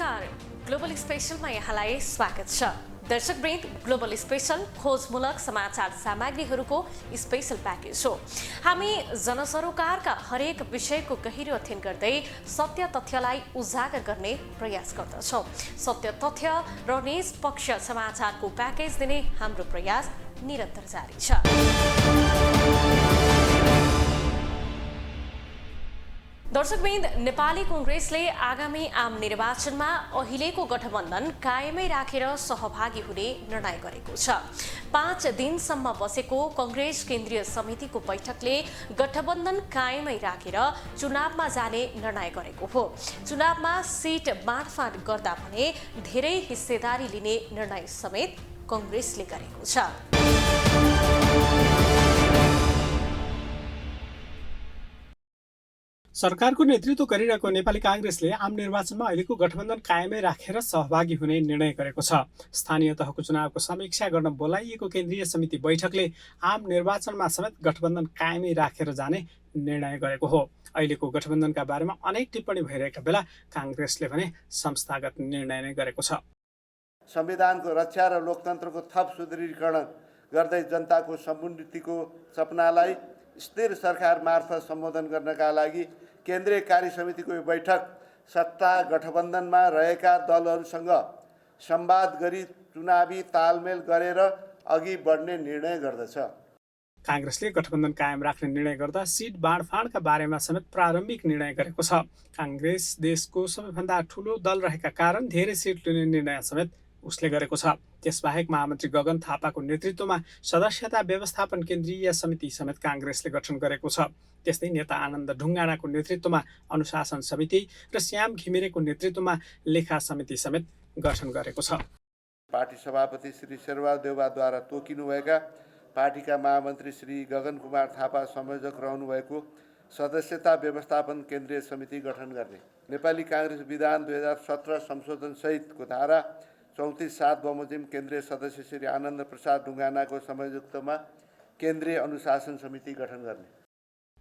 नमस्कार, ग्लोबल स्पेशलमा यहाँलाई स्वागत छ। दर्शकवृन्द, ग्लोबल स्पेशल खोजमूलक समाचार सामग्रीहरूको स्पेशल प्याकेज हो। हामी जनसरोकारका हरेक विषयको गहिरो अध्ययन गर्दै सत्य तथ्यलाई उजागर गर्ने प्रयास गर्दछौँ। सत्य तथ्य र निष्पक्ष समाचारको प्याकेज दिने हाम्रो प्रयास निरन्तर जारी छ। दर्शकवृन्द, नेपाली कांग्रेसले आगामी आम निर्वाचनमा अहिलेको गठबन्धन कायमै राखेर सहभागी हुने निर्णय गरेको छ। 5 दिनसम्म बसेको कांग्रेस केन्द्रीय समितिको बैठकले गठबन्धन कायमै राखेर चुनावमा जाने निर्णय गरेको हो। चुनावमा सिट बाँडफाँड गर्दा भने धेरै हिस्सेदारी लिने निर्णय समेत कांग्रेसले गरेको छ। सरकारको नेतृत्व गरिरहेको नेपाली कांग्रेसले आम निर्वाचनमा अहिलेको गठबन्धन कायमै राखेर सहभागी हुने निर्णय गरेको छ। स्थानीय तहको चुनावको समीक्षा गर्न बोलाइएको केन्द्रीय समिति बैठकले आम निर्वाचनमा समेत गठबन्धन कायमै राखेर जाने निर्णय गरेको हो। अहिलेको गठबन्धनका बारेमा अनेक टिप्पणी भइरहेका बेला कांग्रेसले भने संस्थागत निर्णय नै गरेको छ। संविधानको रक्षा र लोकतन्त्रको थप सुदृढीकरण गर्दै जनताको समुन्नतिको सपनालाई स्थिर सरकार मार्फत सम्बोधन गर्नका लागि केन्द्रीय कार्य समितिको यो बैठक सत्ता गठबन्धनमा रहेका दलहरूसँग संवाद गरी चुनावी तालमेल गरेर अघि बढ्ने निर्णय गर्दछ। कांग्रेसले गठबन्धन कायम राख्ने निर्णय गर्दा सिट बाँडफाँडका बारेमा समेत प्रारम्भिक निर्णय गरेको छ। कांग्रेस देशको सबैभन्दा ठूलो दल रहेका कारण धेरै सिट लिने निर्णय समेत उसले गरेको छ। त्यसबाहेक महामन्त्री गगन थापाको नेतृत्वमा सदस्यता व्यवस्थापन केन्द्रीय समिति समेत कांग्रेसले गठन गरेको छ। त्यस्तै नेता आनन्द ढुङ्गानाको नेतृत्वमा अनुशासन समिति र श्याम घिमिरेको नेतृत्वमा लेखा समिति समेत गठन गरेको छ। पार्टी सभापति श्री शेरबहादुर देउवाद्वारा तोकिनुभएका पार्टीका महामन्त्री श्री गगन कुमार थापा संयोजक रहनुभएको सदस्यता व्यवस्थापन केन्द्रीय समिति गठन गर्ने, नेपाली कांग्रेस विधान 2017 संशोधन सहितको धारा 34(7) बमोजिम केन्द्रीय सदस्य श्री आनन्द प्रसाद ढुङ्गानाको संयोजकत्वमा केन्द्रीय अनुशासन समिति गठन गर्ने।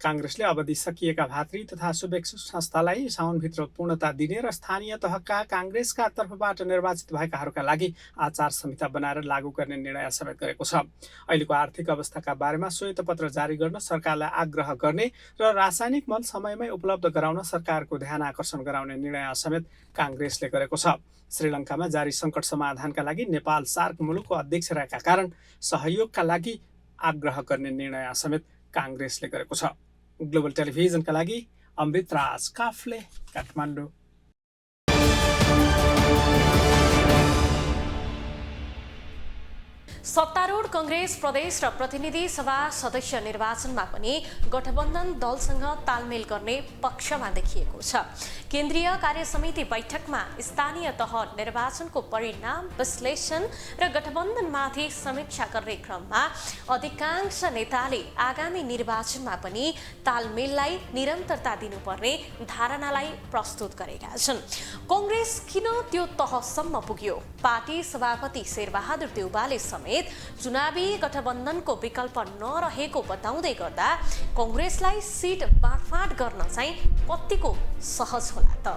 कांग्रेसले अवधि सकिएका भातृ तथा शुभेच्छु संस्थालाई साउनभित्र पूर्णता दिने र स्थानीय तहका कांग्रेसका तर्फबाट निर्वाचित भएकाहरूका लागि आचार संहिता बनाएर लागू गर्ने निर्णय समेत गरेको छ। अहिलेको आर्थिक अवस्थाका बारेमा श्वेतपत्र जारी गर्न सरकारलाई आग्रह गर्ने र रासायनिक मल समयमै उपलब्ध गराउन सरकारको ध्यान आकर्षण गराउने निर्णय समेत कांग्रेसले गरेको छ। श्रीलङ्कामा जारी सङ्कट समाधानका लागि नेपाल सार्क मुलुकको अध्यक्ष रहेका कारण सहयोगका लागि आग्रह गर्ने निर्णय समेत कांग्रेसले गरेको छ। ग्लोबल टेलिभिजनका लागि अमृतराज काफले, काठमाडौँ। सत्तारूढ कांग्रेस प्रदेश र प्रतिनिधि सभा सदस्य निर्वाचनमा पनि गठबन्धन दलसँग तालमेल गर्ने पक्षमा देखिएको छ। केन्द्रीय कार्य समिति बैठकमा स्थानीय तह निर्वाचनको परिणाम विश्लेषण र गठबन्धनमाथि समीक्षा गर्ने क्रममा अधिकांश नेताले आगामी निर्वाचनमा पनि तालमेललाई निरन्तरता दिनुपर्ने धारणालाई प्रस्तुत गरेका छन्। कांग्रेस किन त्यो तहसम्म पुग्यो? पार्टी सभापति शेरबहादुर देउवाले समेत चुनावी गठबन्धनको विकल्प नरहेको बताउँदै गर्दा कांग्रेसलाई सिट बाँडफाँड गर्न चाहिँ कतिको सहज होला त?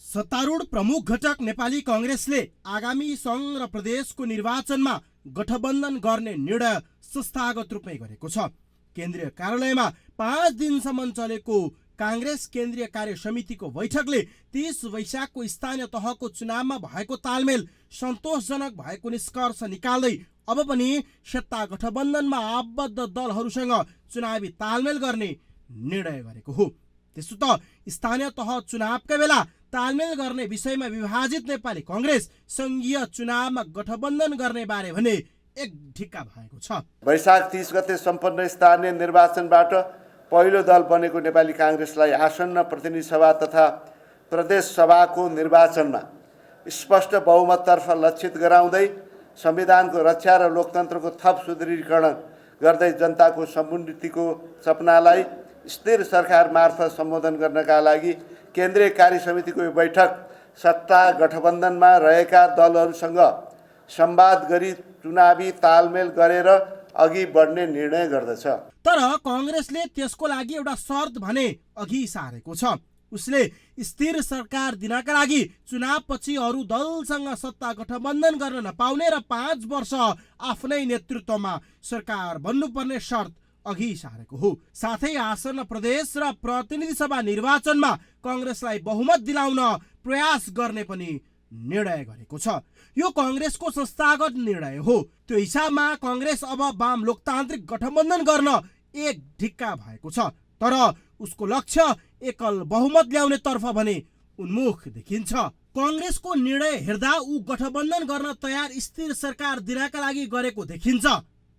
सत्तारूढ प्रमुख घटक नेपाली कांग्रेसले आगामी सङ्घ र प्रदेशको निर्वाचनमा गठबन्धन गर्ने निर्णय संस्थागत रूपमै गरेको छ। केन्द्रीय कार्यालयमा 5 दिनसम्म चलेको कांग्रेस केन्द्रीय कार्य समितिको बैठकले 30 वैशाखको स्थानीय तहको चुनावमा भएको तालमेल सन्तोषजनक भएको निष्कर्ष निकाल्दै अब पनि सत्ता गठबन्धनमा आबद्ध दलहरूसँग चुनावी तालमेल गर्ने निर्णय गरेको हो। त्यसो त स्थानीय तह चुनावका बेला तालमेल गर्ने विषयमा विभाजित नेपाली कांग्रेस संघीय चुनावमा गठबन्धन गर्ने बारे भने एक ढिक्का भएको छ। वैशाख 30 गते सम्पन्न स्थानीय निर्वाचनबाट पहिलो दल बनेको नेपाली कांग्रेसलाई आसन्न प्रतिनिधि सभा तथा प्रदेश सभाको निर्वाचनमा स्पष्ट बहुमततर्फ लक्षित गराउँदै संविधानको रक्षा र लोकतन्त्रको थप सुदृढीकरण गर्दै जनताको समुन्नतिको सपनालाई स्थिर सरकार मार्फत सम्बोधन गर्नका लागि केन्द्रीय कार्य समितिको यो बैठक सत्ता गठबन्धनमा रहेका दलहरूसँग संवाद गरी चुनावी तालमेल गरेर अघि बढ्ने निर्णय गर्दछ। तर कङ्ग्रेसले त्यसको लागि एउटा शर्त भने अघि सारेको छ। उसले स्थिर सरकार दिनका लागि चुनावपछि अरू दलसँग सत्ता गठबन्धन गर्न नपाउने र 5 वर्ष आफ्नै नेतृत्वमा सरकार बन्नुपर्ने शर्त अघि सारेको हो। साथै आसन्न प्रदेश र प्रतिनिधि सभा निर्वाचनमा कङ्ग्रेसलाई बहुमत दिलाउन प्रयास गर्ने पनि निर्णय गरेको छ। यो कङ्ग्रेसको संस्थागत निर्णय हो। त्यो हिसाबमा कङ्ग्रेस अब वाम लोकतान्त्रिक गठबन्धन गर्न एक ढिक्का भएको छ। तर उसको लक्ष्य एकल बहुमत ल्याउने तर्फ भने उन्मुख देखिन्छ। कङ्ग्रेसको निर्णय हेर्दा ऊ गठबन्धन गर्न तयार स्थिर सरकार दिनका लागि गरेको देखिन्छ।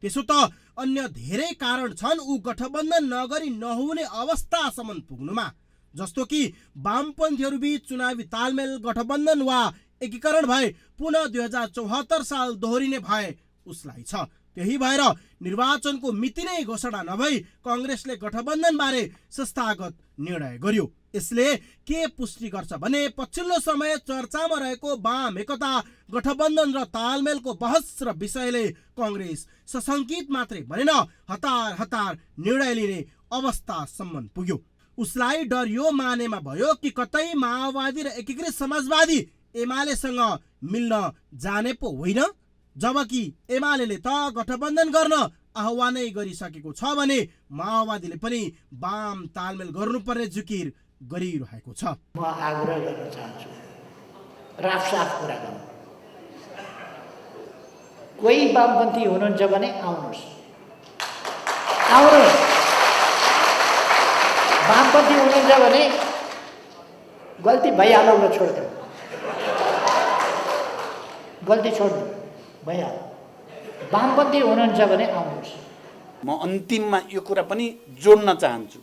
त्यसो त अन्य धेरै कारण छन् ऊ गठबन्धन नगरी नहुने अवस्थासम्म पुग्नुमा, जस्तो कि वामपन्थीहरूबीच चुनावी तालमेल गठबन्धन वा एकीकरण भए पुनः 2074 साल दोहोरिने भए उसलाई छ। त्यही भएर निर्वाचनको मिति नै घोषणा नभई कङ्ग्रेसले गठबन्धनबारे संस्थागत निर्णय गर्यो। यसले के पुष्टि गर्छ भने पछिल्लो समय चर्चामा रहेको वाम एकता गठबन्धन र तालमेलको बहस र विषयले कङ्ग्रेस सशङ्कित मात्रै बनेन, हतार हतार निर्णय लिने अवस्थासम्म पुग्यो। उसलाई डर यो मानेमा भयो कि कतै माओवादी र एकीकृत समाजवादी एमालेसँग मिल्न जाने पो होइन, जबकि एमाले त गठबन्धन गर्न आह्वानै गरिसकेको छ भने माओवादीले पनि वाम तालमेल गर्नुपर्ने जिकिर गरिरहेको छ। म आग्रह गर्न चाहन्छु, राफसाफ कुरा गर्नु। कोही वामपन्थी हुनुहुन्छ भने आउनुहोस्, वामपन्थी हुनुहुन्छ भने गल्ती भइहाल्यो ल छोडिदिउँ, गल्ती छोड्नु भइहाल्यो। वामपन्थी हुनुहुन्छ भने आउनुहोस्। म अन्तिममा यो कुरा पनि जोड्न चाहन्छु,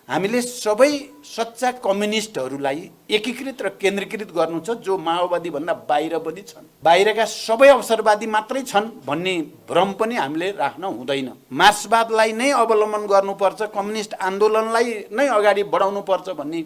हामीले सबै सच्चा कम्युनिस्टहरूलाई एकीकृत र केन्द्रीकृत गर्नु छ, जो माओवादी भन्दा बाहिर पनि छन्। बाहिरका सबै अवसरवादी मात्रै छन् भन्ने भ्रम पनि हामीले राख्न हुँदैन। मार्क्सवादलाई नै अवलम्बन गर्नुपर्छ, कम्युनिस्ट आन्दोलनलाई नै अगाडि बढाउनुपर्छ भन्ने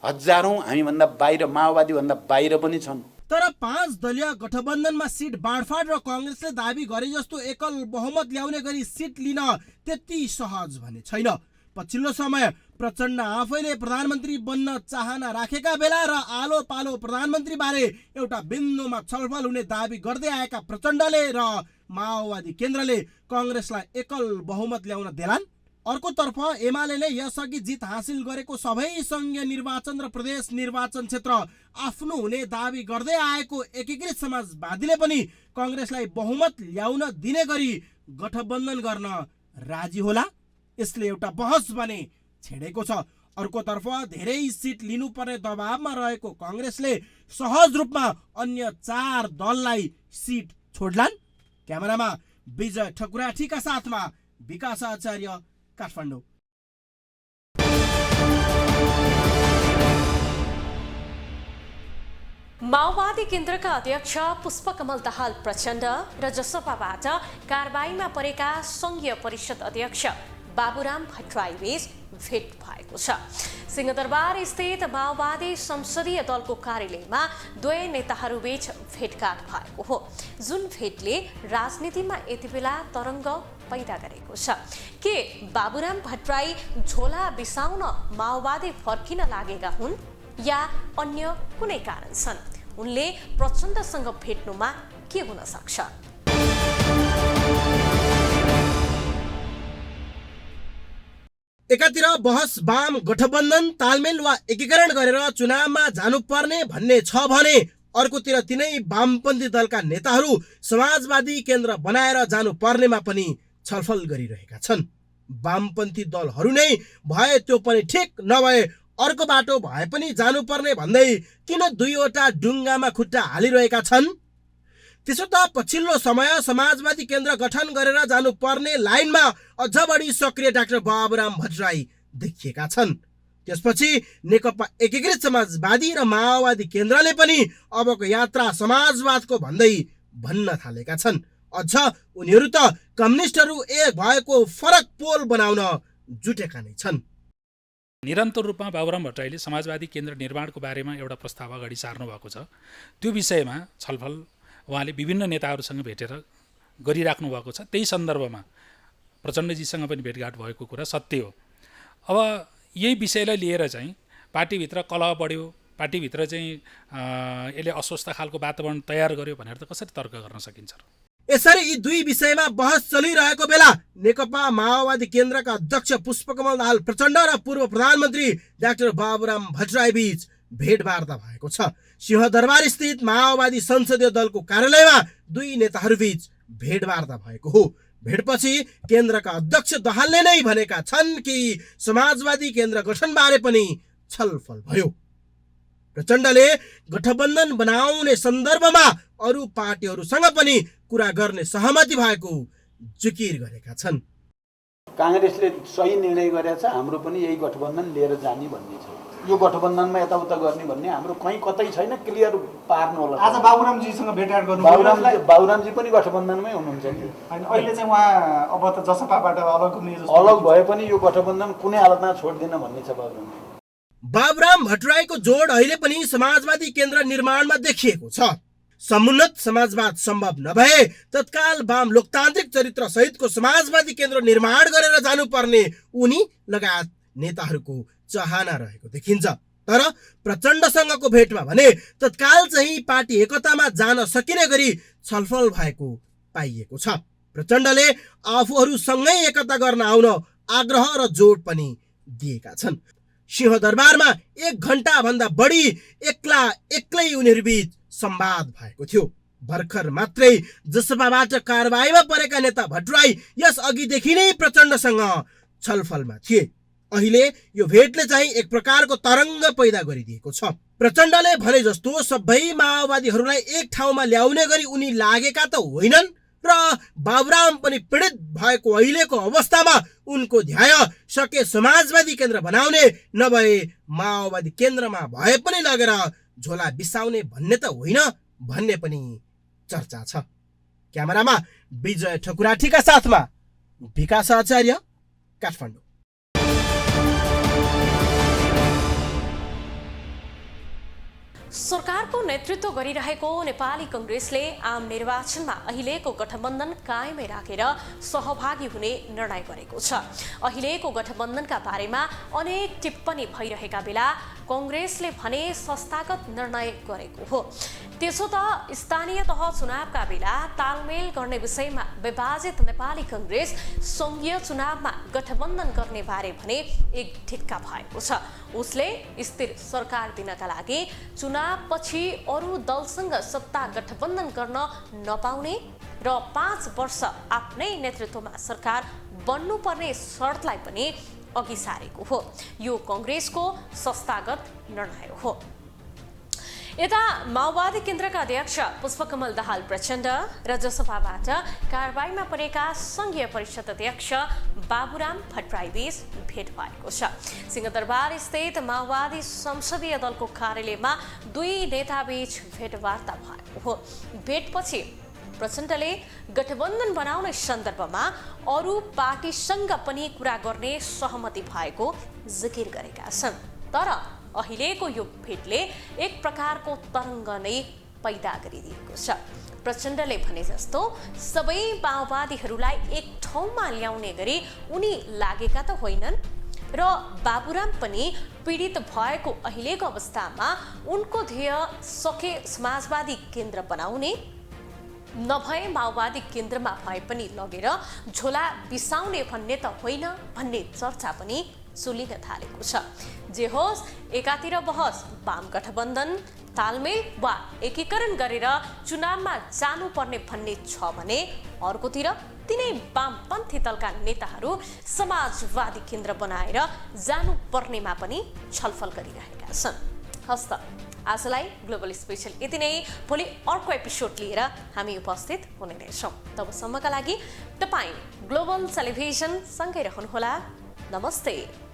हजारौँ हामीभन्दा बाहिर, माओवादीभन्दा बाहिर पनि छन्। तर 5 दलीय गठबन्धनमा सिट बाँडफाँड र कङ्ग्रेसले दाबी गरे जस्तो एकल बहुमत ल्याउने गरी सिट लिन त्यति सहज भने छैन। पछिल्लो समय प्रचण्ड आफैले प्रधानमन्त्री बन्न चाहना राखेका बेला र आलो पालो प्रधानमन्त्रीबारे एउटा बिन्दुमा छलफल हुने दाबी गर्दै आएका प्रचण्डले र माओवादी केन्द्रले कङ्ग्रेसलाई एकल बहुमत ल्याउन देलान्। अर्कोतर्फ एमाले यसअघि जित हासिल गरेको सबै सङ्घीय निर्वाचन र प्रदेश निर्वाचन क्षेत्र आफ्नो हुने दाबी गर्दै आएको एकीकृत समाजवादीले पनि कङ्ग्रेसलाई बहुमत ल्याउन दिने गरी गठबन्धन गर्न राजी होला। यसले एउटा बहस भने छेडेको छ। अर्कोतर्फ धेरै सिट लिनुपर्ने दबावमा रहेको कङ्ग्रेसले सहज रूपमा अन्य 4 दललाई सिट छोड्लान्। क्यामेरामा विजय ठकुराठीका साथमा विकास आचार्य, काठमाडौँ। माओवादी केन्द्रका अध्यक्ष पुष्पकमल दाहाल प्रचण्ड र जसपाबाट कारबाहीमा परेका सङ्घीय परिषद अध्यक्ष बाबुराम भट्टराईबीच भेट भएको छ। सिंहदरबार स्थित माओवादी संसदीय दलको कार्यालयमा दुवै नेताहरूबीच भेटघाट भएको हो, जुन भेटले राजनीतिमा यति बेला तरङ्ग पैदा गरेको छ। के बाबुराम भट्टराई झोला बिसाउन माओवादी फर्किन लागेका हुन् या अन्य कुनै कारण छन्? उनले प्रचण्डसँग भेट्नुमा के हुन सक्छ? एकातिर बहस वाम गठबन्धन तालमेल वा एकीकरण गरेर चुनावमा जानुपर्ने भन्ने छ भने अर्कोतिर तिनै वामपन्थी दलका नेताहरू समाजवादी केन्द्र बनाएर जानुपर्नेमा पनि छलफल गरिरहेका छन्। वामपन्थी दलहरू नै भए त्यो पनि ठिक नभए अर्को बाटो भए पनि जानुपर्ने भन्दै किन दुईवटा डुङ्गामा खुट्टा हालिरहेका छन्? त्यसो त पछिल्लो समय समाजवादी केन्द्र गठन गरेर जानुपर्ने लाइनमा अझ बढी सक्रिय डाक्टर बाबुराम भट्टराई देखिएका छन्। त्यसपछि नेकपा एकीकृत समाजवादी र माओवादी केन्द्रले पनि अबको यात्रा समाजवादको भन्दै भन्न थालेका छन्। अझ उनीहरू त कम्युनिस्टहरू एक भएको फरक पोल बनाउन जुटेका नै छन्। निरन्तर रूपमा बाबुराम भट्टराईले समाजवादी केन्द्र निर्माणको बारेमा एउटा प्रस्ताव अगाडि सार्नु भएको छ। त्यो विषयमा छलफल उहाँले विभिन्न नेताहरूसँग भेटेर गरिराख्नु भएको छ। त्यही सन्दर्भमा प्रचण्डजीसँग पनि भेटघाट भएको कुरा सत्य हो। अब यही विषयलाई लिएर चाहिँ पार्टीभित्र कलह बढ्यो, पार्टीभित्र चाहिँ यसले अस्वस्थ खालको वातावरण तयार गर्यो भनेर त कसरी तर्क गर्न सकिन्छ र? यसरी यी दुई विषयमा बहस चलिरहेको बेला नेकपा माओवादी केन्द्रका अध्यक्ष पुष्पकमल दाहाल प्रचण्ड र पूर्व प्रधानमन्त्री डाक्टर बाबुराम भट्टराई बीच भेटवार्ता भएको छ। सिंहदरबार स्थित माओवादी संसदीय दलको कार्यालयमा दुई नेताहरूबीच भेटवार्ता भएको हो। भेटपछि केन्द्रका अध्यक्ष दाहालले नै भनेका छन् कि समाजवादी केन्द्र गठनबारे पनि छलफल भयो। प्रचण्डले गठबन्धन बनाउने सन्दर्भमा अरू पार्टीहरूसँग पनि कुरा गर्ने सहमति भएको जिकिर गरेका छन्। काङ्ग्रेसले सही निर्णय गरेछ, हाम्रो पनि यही गठबन्धन लिएर जाने भन्ने छ। यो गठबन्धनमा यताउता गर्ने भन्ने हाम्रो कहीँ कतै छैन, क्लियर पार्नु होला। आज बाबुरामजीसँग भेटघाट गर्नु बाबुरामजी पनि गठबन्धनमै हुनुहुन्छ नि। अहिले चाहिँ उहाँ अब त जसपाबाट अलग हुने अलग भए पनि यो गठबन्धन कुनै हालतमा छोड्दिन भन्ने छ बाबुरामजी। बाबुराम भट्टराईको जोड अहिले पनि समाजवादी केन्द्र निर्माणमा देखिएको छ। समुन्नत समाजवाद सम्भव नभए तत्काल वाम लोकतान्त्रिक चरित्र सहितको समाजवादी केन्द्र निर्माण गरेर जानुपर्ने उनी लगायत नेताहरूको चाहना रहेको देखिन्छ। तर प्रचण्डसँगको भेटमा भने तत्काल चाहिँ पार्टी एकतामा जान सकिने गरी छलफल भएको पाइएको छ। प्रचण्डले आफूहरूसँगै एकता गर्न आउन आग्रह र जोड पनि दिएका छन्। सिंहदरबारमा 1 घण्टा भन्दा बढी एक्लै उनीहरूबीच संवाद भएको थियो। भर्खर मात्रै जसपाबाट कारबाहीमा परेका नेता भट्टराई यस अघिदेखि नै प्रचण्डसँग छलफलमा थिए। अहिले यो भेटले चाहिँ एक प्रकारको तरङ्ग पैदा गरिदिएको छ। प्रचण्डले भने जस्तो सबै माओवादीहरूलाई एक ठाउँमा ल्याउने गरी उनी लागेका त होइनन् र बाबुराम पनि पीडित भएको अहिलेको अवस्थामा उनको ध्याय सके समाजवादी केन्द्र बनाउने नभए माओवादी केन्द्रमा भए पनि लगेर झोला बिसाउने भन्ने त होइन भन्ने पनि चर्चा छ। क्यामेरामा विजय ठकुराठीका साथमा विकास आचार्य, काठमाडौँ। सरकारको नेतृत्व गरिरहेको नेपाली कांग्रेसले आम निर्वाचनमा अहिलेको गठबन्धन कायमै राखेर सहभागी हुने निर्णय गरेको छ। अहिलेको गठबन्धनका बारेमा अनेक टिप्पणी भइरहेका बेला कांग्रेसले भने संस्थागत निर्णय गरेको हो। त्यसो त स्थानीय तह चुनावका बेला तालमेल गर्ने विषयमा विभाजित नेपाली कांग्रेस संघीय चुनावमा गठबन्धन गर्ने बारे भने एक ढिक्का भएको छ। उसले स्थिर सरकार दिनका लागि चुनावपछि अरू दलसँग सत्ता गठबन्धन गर्न नपाउने र 5 वर्ष आफ्नै नेतृत्वमा सरकार बन्नुपर्ने शर्तलाई पनि अघि सारेको हो। यो कांग्रेसको संस्थागत निर्णय हो। यता माओवादी केन्द्रका अध्यक्ष पुष्पकमल दाहाल प्रचण्ड र जसपाबाट कारबाहीमा परेका संघीय परिषद अध्यक्ष बाबुराम भट्टराई बीच भेट भएको छ। सिंहदरबार स्थित माओवादी संसदीय दलको कार्यालयमा दुई नेताबीच भेटवार्ता भएको हो। भेटपछि प्रचण्डले गठबन्धन बनाउने सन्दर्भमा अरू पार्टीसँग पनि कुरा गर्ने सहमति भएको जिकिर गरेका छन्। तर अहिलेको यो भेटले एक प्रकारको तरङ्ग नै पैदा गरिदिएको छ। प्रचण्डले भने जस्तो सबै माओवादीहरूलाई एक ठाउँमा ल्याउने गरी उनी लागेका त होइनन् र बाबुराम पनि पीडित भएको अहिलेको अवस्थामा उनको ध्येय सके समाजवादी केन्द्र बनाउने नभए माओवादी केन्द्रमा भए पनि लगेर झोला बिसाउने भन्ने त होइन भन्ने चर्चा पनि चुलिन थालेको छ। जे होस्, एकातिर बहस वाम गठबन्धन तालमेल वा एकीकरण गरेर चुनावमा जानुपर्ने भन्ने छ भने अर्कोतिर तिनै वामपन्थी दलका नेताहरू समाजवादी केन्द्र बनाएर जानुपर्नेमा पनि छलफल गरिरहेका छन्। हस्त आजलाई ग्लोबल स्पेशल यति नै। भोलि अर्को एपिसोड लिएर हामी उपस्थित हुने नै छौँ। तबसम्मका लागि तपाईँ ग्लोबल टेलिभिजन सँगै रहनुहोला। नमस्ते।